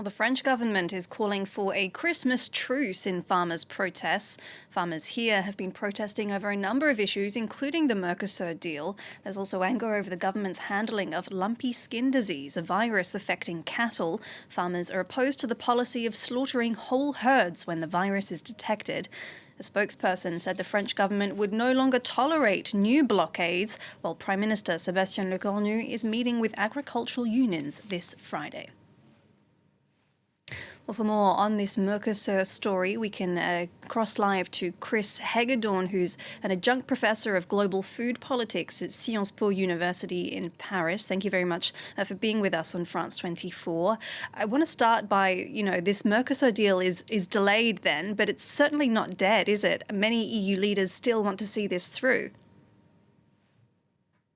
Well, the French government is calling for a Christmas truce in farmers' protests. Farmers here have been protesting over a number of issues, including the Mercosur deal. There's also anger over the government's handling of lumpy skin disease, a virus affecting cattle. Farmers are opposed to the policy of slaughtering whole herds when the virus is detected. A spokesperson said the French government would no longer tolerate new blockades, while Prime Minister Sébastien Lecornu is meeting with agricultural unions this Friday. Well, for more on this Mercosur story, we can cross live to Chris Hegadorn, who's an adjunct professor of global food politics at Sciences Po University in Paris. Thank you very much for being with us on France 24. I want to start by, this Mercosur deal is delayed then, but it's certainly not dead, is it? Many EU leaders still want to see this through.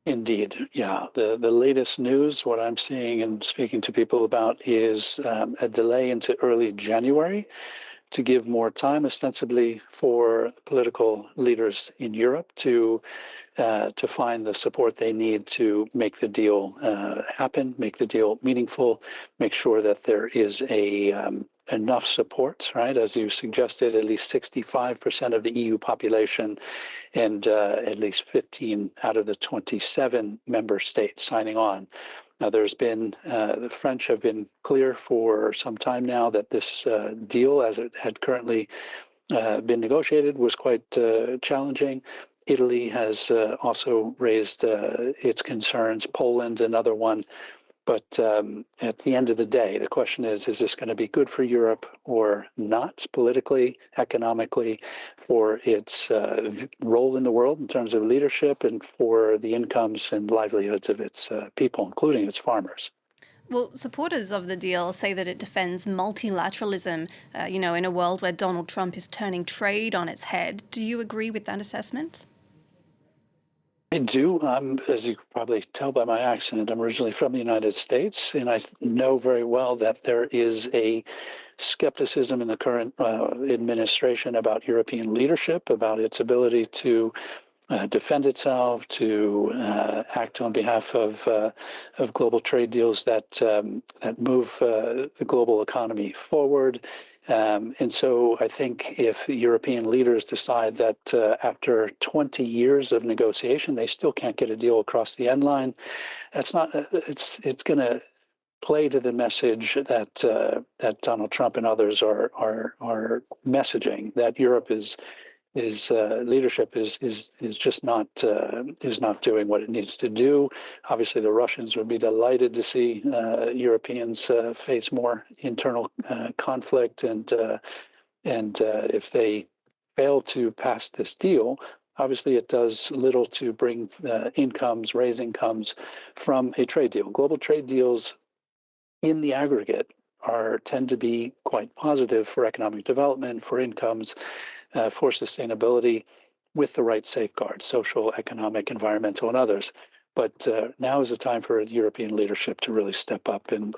Indeed, yeah. The latest news, what I'm seeing and speaking to people about, is a delay into early January to give more time, ostensibly, for political leaders in Europe to find the support they need to make the deal happen, make the deal meaningful, make sure that there is enough support, right? As you suggested, at least 65% of the EU population and at least 15 out of the 27 member states signing on. Now, there's been, the French have been clear for some time now that this deal, as it had currently been negotiated, was quite challenging. Italy has also raised its concerns, Poland, another one. But at the end of the day, the question is this going to be good for Europe or not, politically, economically, for its role in the world in terms of leadership and for the incomes and livelihoods of its people, including its farmers? Well, supporters of the deal say that it defends multilateralism, in a world where Donald Trump is turning trade on its head. Do you agree with that assessment? I do. As you can probably tell by my accent, I'm originally from the United States, and I know very well that there is a skepticism in the current administration about European leadership, about its ability to defend itself, to act on behalf of global trade deals that move the global economy forward. And so I think if European leaders decide that after 20 years of negotiation, they still can't get a deal across the end line, that's not. It's going to play to the message that Donald Trump and others are messaging, that Europe is leadership is just not doing what it needs to do. Obviously, the Russians would be delighted to see Europeans face more internal conflict, and if they fail to pass this deal, obviously it does little to bring raise incomes from a trade deal. Global trade deals, in the aggregate, tend to be quite positive for economic development, for incomes, for sustainability, with the right safeguards, social, economic, environmental, and others. But now is the time for European leadership to really step up and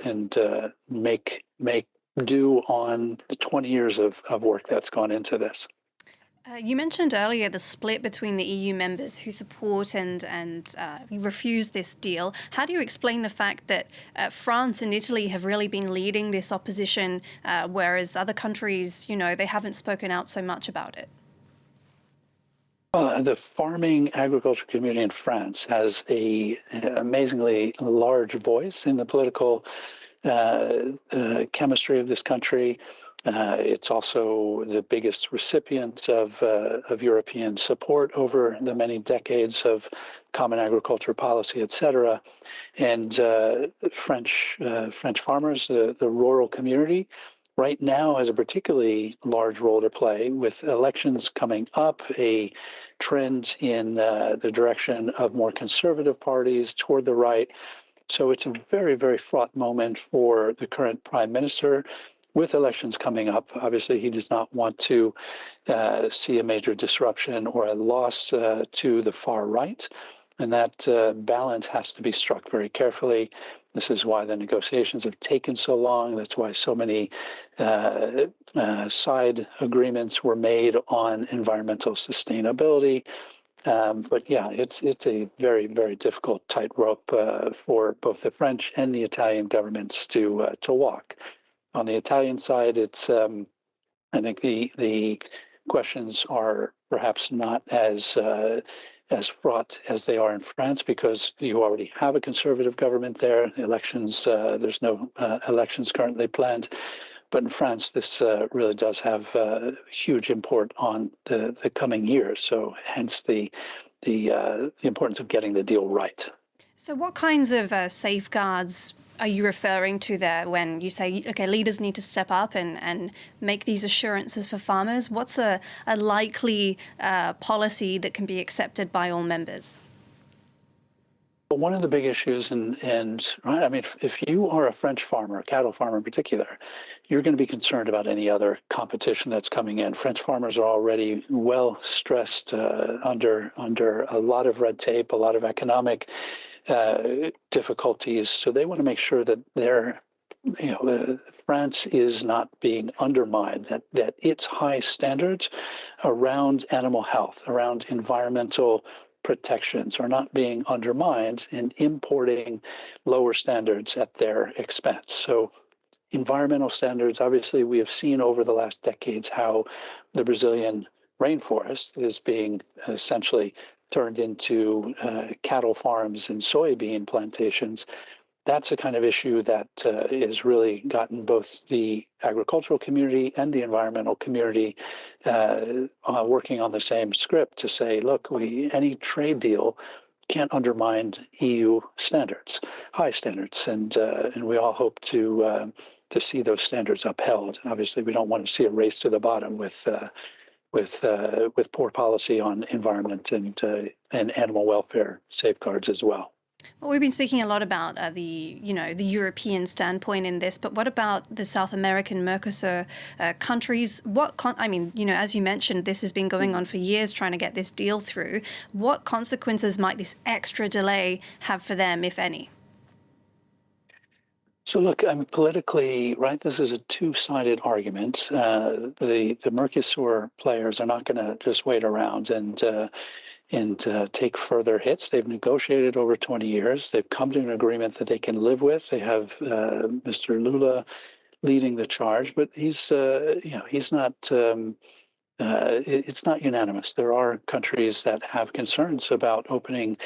make do on the 20 years of work that's gone into this. You mentioned earlier the split between the EU members who support and refuse this deal. How do you explain the fact that France and Italy have really been leading this opposition, whereas other countries, they haven't spoken out so much about it? The farming agriculture community in France has an amazingly large voice in the political chemistry of this country. It's also the biggest recipient of European support over the many decades of common agriculture policy, et cetera. And French farmers, the rural community, right now has a particularly large role to play with elections coming up, a trend in the direction of more conservative parties toward the right. So it's a very, very fraught moment for the current prime minister. With elections coming up, obviously he does not want to see a major disruption or a loss to the far right. And that balance has to be struck very carefully. This is why the negotiations have taken so long. That's why so many side agreements were made on environmental sustainability. But yeah, it's a very, very difficult tightrope for both the French and the Italian governments to walk. On the Italian side, I think the questions are perhaps not as fraught as they are in France because you already have a conservative government there. Elections, there's no elections currently planned. But in France, this really does have huge import on the coming years. So hence the importance of getting the deal right. So, what kinds of safeguards are you referring to there when you say, okay, leaders need to step up and make these assurances for farmers? What's a likely policy that can be accepted by all members? Well, one of the big issues, and right, I mean, if you are a French farmer, a cattle farmer in particular, you're going to be concerned about any other competition that's coming in. French farmers are already well stressed under a lot of red tape, a lot of economic difficulties. So they want to make sure that France is not being undermined, that its high standards around animal health, around environmental protections are not being undermined in importing lower standards at their expense. So environmental standards, obviously, we have seen over the last decades how the Brazilian rainforest is being essentially turned into cattle farms and soybean plantations. That's a kind of issue that has really gotten both the agricultural community and the environmental community working on the same script to say, look, any trade deal can't undermine EU standards, high standards, and we all hope to see those standards upheld. Obviously, we don't want to see a race to the bottom with poor policy on environment and animal welfare safeguards as well. Well, we've been speaking a lot about the European standpoint in this, but what about the South American Mercosur countries? As you mentioned, this has been going on for years trying to get this deal through. What consequences might this extra delay have for them, if any? So look, I mean, politically, right, this is a two-sided argument. The Mercosur players are not going to just wait around and take further hits. They've negotiated over 20 years. They've come to an agreement that they can live with. They have Mr. Lula leading the charge, but he's not. It's not unanimous. There are countries that have concerns about opening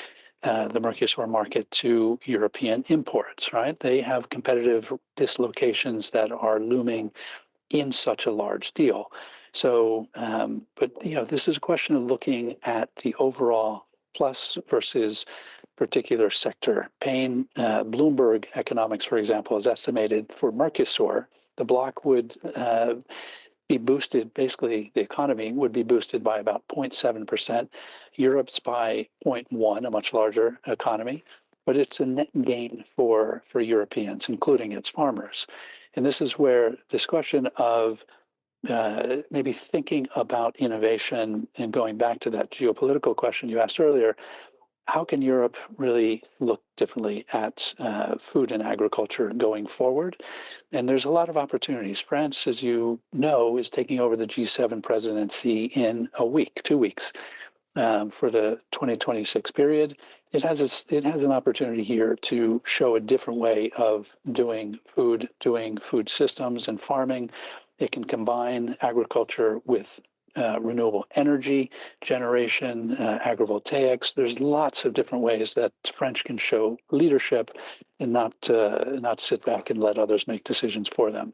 the Mercosur market to European imports. Right? They have competitive dislocations that are looming in such a large deal. So, but this is a question of looking at the overall plus versus particular sector pain. Bloomberg Economics, for example, has estimated for Mercosur, the bloc would be boosted, basically the economy would be boosted by about 0.7%. Europe's by 0.1, a much larger economy, but it's a net gain for Europeans, including its farmers. And this is where this question of maybe thinking about innovation and going back to that geopolitical question you asked earlier, how can Europe really look differently at food and agriculture going forward? And there's a lot of opportunities. France, as you know, is taking over the G7 presidency in a week, 2 weeks, for the 2026 period. It has an opportunity here to show a different way of doing food systems and farming. It can combine agriculture with renewable energy generation, agrivoltaics. There's lots of different ways that French can show leadership and not sit back and let others make decisions for them.